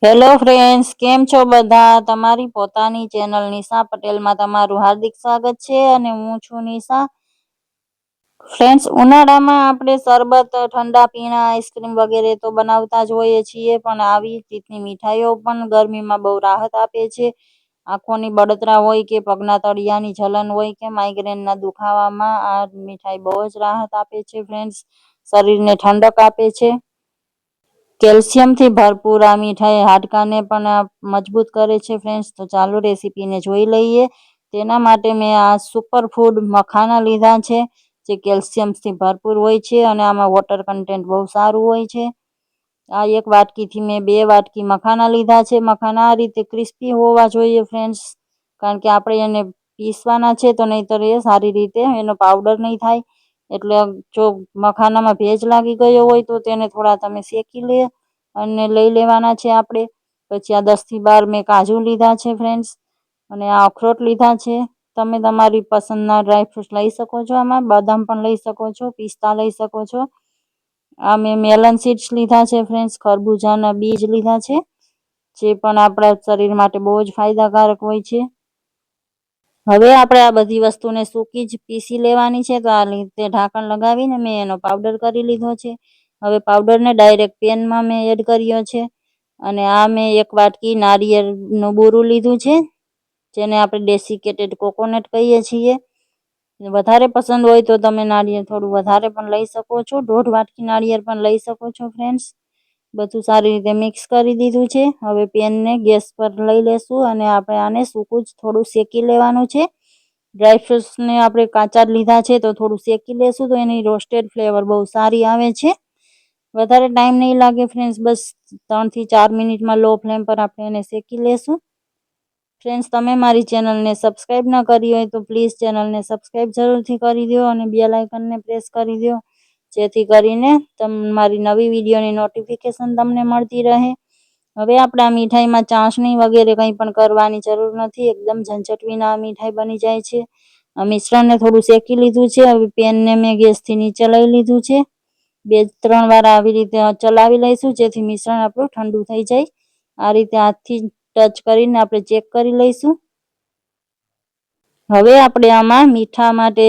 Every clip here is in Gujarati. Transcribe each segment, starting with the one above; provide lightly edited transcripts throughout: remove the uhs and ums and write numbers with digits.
હેલો ફ્રેન્ડ્સ, કેમ છો બધા? તમારી પોતાની ચેનલ નિશા પટેલમાં તમારું હાર્દિક સ્વાગત છે અને હું છું નિશા. ફ્રેન્ડ્સ, ઉનાળામાં આપણે શરબત, ઠંડા પીણા, આઈસ્ક્રીમ વગેરે તો બનાવતા જ હોઈએ છીએ, પણ આવી રીતની મીઠાઈઓ પણ ગરમીમાં બહુ રાહત આપે છે. આંખોની બળતરા હોય કે પગના તળિયાની જલન હોય કે માઇગ્રેનના દુખાવામાં આ મીઠાઈ બહુ જ રાહત આપે છે. ફ્રેન્ડ્સ, શરીરને ઠંડક આપે છે. કેલ્શિયમથી ભરપૂર આ મીઠાઈ હાડકાને પણ મજબૂત કરે છે. ફ્રેન્ડ્સ, તો ચાલો રેસીપીને જોઈ લઈએ. તેના માટે મેં આ સુપર ફૂડ મખાના લીધા છે, જે કેલ્શિયમથી ભરપૂર હોય છે અને આમાં વોટર કન્ટેન્ટ બહુ સારું હોય છે. આ એક વાટકીથી મેં 2 વાટકી મખાના લીધા છે. મખાના આ રીતે ક્રિસ્પી હોવા જોઈએ ફ્રેન્ડ્સ, કારણ કે આપણે એને પીસવાના છે, તો નહીંતર એ સારી રીતે એનો પાવડર નહીં થાય. એટલે જો મખાનામાં ભેજ લાગી ગયો હોય તો તેને થોડા તમે શેકી લે અને લઈ લેવાના છે આપણે. પછી આ 10 થી 12 મેં કાજુ લીધા છે ફ્રેન્ડ્સ, અને આ અખરોટ લીધા છે. તમે તમારી પસંદના ડ્રાયફ્રૂટ્સ લઈ શકો છો. આમાં બદામ પણ લઈ શકો છો, પિસ્તા લઈ શકો છો. આ મેં મેલન સીડ્સ લીધા છે ફ્રેન્ડ્સ, ખરબૂજાના બીજ લીધા છે, જે પણ આપણા શરીર માટે બહુ જ ફાયદાકારક હોય છે. હવે આપણે આ બધી વસ્તુને સૂકી જ પીસી લેવાની છે. તો આ રીતે ઢાંકણ લગાવીને મેં એનો પાવડર કરી લીધો છે. હવે પાવડરને ડાયરેક્ટ પેનમાં મેં એડ કર્યો છે, અને આ મેં 1 વાટકી નારિયેળનું બૂરું લીધું છે, જેને આપણે ડેસિકેટેડ કોકોનટ કહીએ છીએ. વધારે પસંદ હોય તો તમે નારિયેળ થોડું વધારે પણ લઈ શકો છો. 1.5 વાટકી નારિયેળ પણ લઈ શકો છો ફ્રેન્ડ્સ. બધું સારી રીતે મિક્સ કરી દીધું છે. હવે પેનને ગેસ પર લઈ લેશું અને આપણે આને સૂકું જ થોડું શેકી લેવાનું છે. ડ્રાયફ્રૂટ્સને આપણે કાચા જ લીધા છે, તો થોડું શેકી લેશું તો એની રોસ્ટેડ ફ્લેવર બહુ સારી આવે છે. વધારે ટાઈમ નહીં લાગે ફ્રેન્ડ્સ, બસ 3 થી 4 મિનિટમાં લો ફ્લેમ પર આપણે એને શેકી લેશું. ફ્રેન્ડ્સ, તમે મારી ચેનલને સબસ્ક્રાઈબ ન કરી હોય તો પ્લીઝ ચેનલને સબસ્ક્રાઈબ જરૂરથી કરી દો અને બેલ આઇકનને પ્રેસ કરી દો, જેથી કરીને મારી નવી વિડીયોની નોટિફિકેશન તમને મળતી રહે. હવે આપણે આ મીઠાઈમાં ચાસણી વગેરે કંઈ પણ કરવાની જરૂર નથી. એકદમ ઝંઝટ વિના આ મીઠાઈ બની જાય છે. આ મિશ્રણને થોડું શેકી લીધું છે. હવે પેનને મેં ગેસથી નીચે લઈ લીધું છે. 2-3 વાર આવી રીતે ચલાવી લઈશું, જેથી મિશ્રણ આપણું ઠંડુ થઈ જાય. આ રીતે હાથથી ટચ કરીને આપણે ચેક કરી લઈશું. હવે આપણે આમાં મીઠા માટે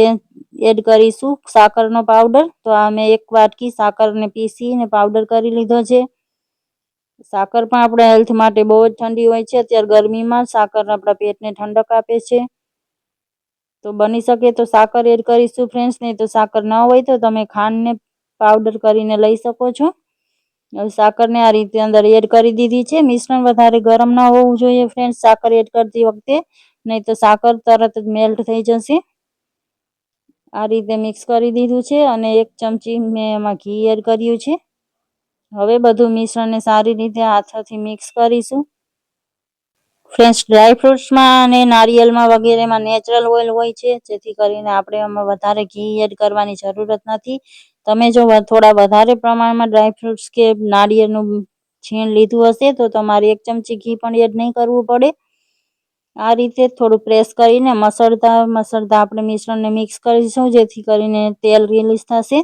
એડ કરીશું સાકરનો પાવડર. તો આ મેં 1 વાટકી સાકરને પીસીને પાવડર કરી લીધો છે. સાકર પણ આપણા હેલ્થ માટે બહુ જ ઠંડી હોય છે. અત્યારે ગરમીમાં સાકર આપણા પેટને ઠંડક આપે છે. તો બની શકે તો સાકર એડ કરીશું ફ્રેન્ડ્સ, નહીં તો સાકર ન હોય તો તમે ખાંડને પાવડર કરીને લઈ શકો છો. હવે સાકરને આ રીતે અંદર એડ કરી દીધી છે. મિશ્રણ વધારે ગરમ ન હોવું જોઈએ ફ્રેન્ડ્સ સાકર એડ કરતી વખતે, નહીં તો સાકર તરત જ મેલ્ટ થઈ જશે. આ રીતે મિક્સ કરી દીધું છે અને 1 ચમચી મેં એમાં ઘી એડ કર્યું છે. હવે બધું મિશ્રણને સારી રીતે હાથોથી મિક્સ કરીશું. ફ્રેન્ડ્સ, ડ્રાયફ્રૂટ્સમાં અને નારિયેળમાં વગેરેમાં નેચરલ ઓઇલ હોય છે, જેથી કરીને આપણે આમાં વધારે ઘી એડ કરવાની જરૂરત નથી. તમે જો થોડા વધારે પ્રમાણમાં ડ્રાયફ્રૂટ્સ કે નારિયેળનું છીણ લીધું હશે તો તમારે 1 ચમચી ઘી પણ એડ નહીં કરવું પડે. આ રીતે થોડું પ્રેસ કરીને મસળતા આપણે મિશ્રણને મિક્સ કરીશું, જેથી કરીને તેલ રિલીઝ થશે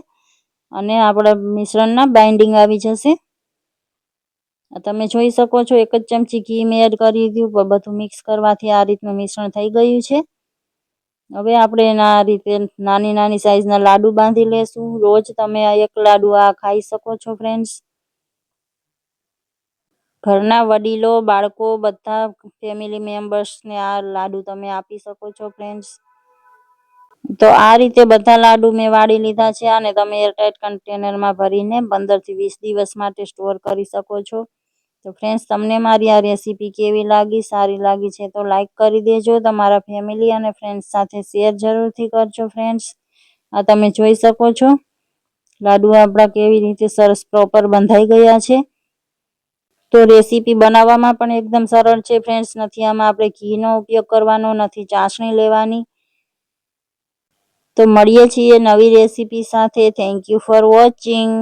અને આપણા મિશ્રણના બાઇન્ડિંગ આવી જશે. તમે જોઈ શકો છો 1 જ ચમચી ઘી મેં એડ કરી દીધું. બધું મિક્સ કરવાથી આ રીતનું મિશ્રણ થઈ ગયું છે. હવે આપણે એના આ રીતે નાની નાની સાઈઝના લાડુ બાંધી લેશું. રોજ તમે 1 લાડુ આ ખાઈ શકો છો ફ્રેન્ડ્સ. ઘરના વડીલો, બાળકો, બધા ફેમિલી મેમ્બર્સને આ લાડુ તમે આપી શકો છો ફ્રેન્ડ્સ. તો આ રીતે બધા લાડુ મેં વાળી લીધા છે અને તમે એરટાઇટ કન્ટેનરમાં ભરીને 15 થી 20 દિવસ માટે સ્ટોર કરી શકો છો. તો ફ્રેન્ડ્સ, તમને મારી આ રેસીપી કેવી લાગી? સારી લાગી છે તો લાઈક કરી દેજો. તમારા ફેમિલી અને ફ્રેન્ડ્સ સાથે શેર જરૂરથી કરજો ફ્રેન્ડ્સ. આ તમે જોઈ શકો છો લાડુ આપણા કેવી રીતે સરસ પ્રોપર બંધાઈ ગયા છે. તો રેસીપી બનાવવામાં પણ એકદમ સરળ છે ફ્રેન્ડ્સ. નથી આમાં આપણે ઘીનો ઉપયોગ કરવાનો, નથી ચાસણી લેવાની. તો મળીએ છીએ નવી રેસીપી સાથે. Thank you for watching.